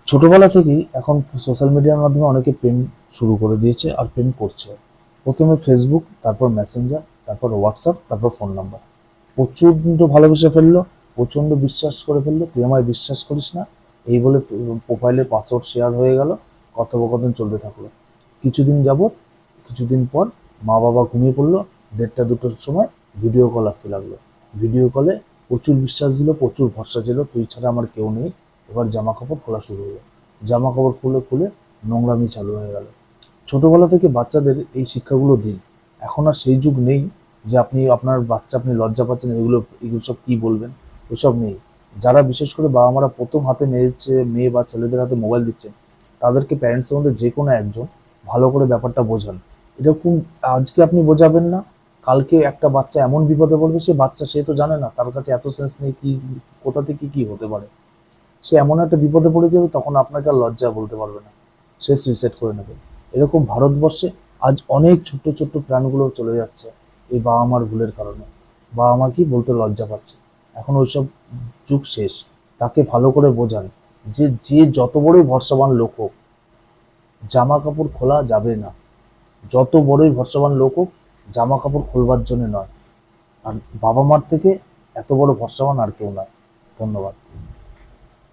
ছোটবেলা থেকেই এখন সোশ্যাল মিডিয়ার মাধ্যমে অনেকে প্রেম শুরু করে দিয়েছে আর প্রেম করছে। প্রথমে ফেসবুক, তারপর মেসেঞ্জার, তারপর হোয়াটসঅ্যাপ, তারপর ফোন নাম্বার। প্রচণ্ড ভালোবেসে ফেললো, প্রচণ্ড বিশ্বাস করে ফেললো, তুই আমায় বিশ্বাস করিস না, এই বলে প্রোফাইলের পাসওয়ার্ড শেয়ার হয়ে গেল। কথোপকথন চলতে থাকলো। কিছুদিন যাবৎ, কিছুদিন পর মা বাবা ঘুমিয়ে পড়লো, 1:30-2টোর সময় ভিডিও কল আসতে লাগলো। ভিডিও কলে প্রচুর বিশ্বাস দিল, প্রচুর ভরসা ছিল, তুই ছাড়া আমার কেউ নেই। এবার জামা কাপড় খোলা শুরু হলো। জামা কাপড় খুলে খুলে নোংরামি চালু হয়ে গেল। ছোটবেলা থেকে বাচ্চাদের এই শিক্ষাগুলো দিন। এখন আর সেই যুগ নেই যে আপনি আপনার বাচ্চা, আপনি লজ্জা পাচ্ছেন, এগুলো এগুলো সব কী বলবেন, ওসব নেই। যারা বিশেষ করে বাবা মারা প্রথম হাতে মেয়ে বা ছেলেদের হাতে মোবাইল দিচ্ছেন, তাদেরকে প্যারেন্টসের মধ্যে যে কোনো একজন ভালো করে ব্যাপারটা বোঝান। এরকম আজকে আপনি বোঝাবেন না, কালকে একটা বাচ্চা এমন বিপদে পড়বে, সে তো জানে না, তার কাছে এত সেন্স নেই কি কোথা থেকে কি হতে পারে। সে এমন একটা বিপদে পড়ে যাবে, তখন আপনাকে আর লজ্জা বলতে পারবে না, সে সুইসাইড করে নেবে। এরকম ভারতবর্ষে আজ অনেক ছোট্ট ছোট্ট প্রাণগুলো চলে যাচ্ছে এই বাবা মার ভুলের কারণে। বাবা মা কি বলতে লজ্জা পাচ্ছে। এখন ওইসব যুগ শেষ। তাকে ভালো করে বোঝান যে যে যত বড়ই ভরসাবান লোক হোক, জামা কাপড় খোলা যাবে না। যত বড়ই ভরসাবান লোক হোক, জামা কাপড় খোলবার জন্য নয়। আর বাবা মার থেকে এত বড় ভরসাবান আর কেউ নয়। ধন্যবাদ।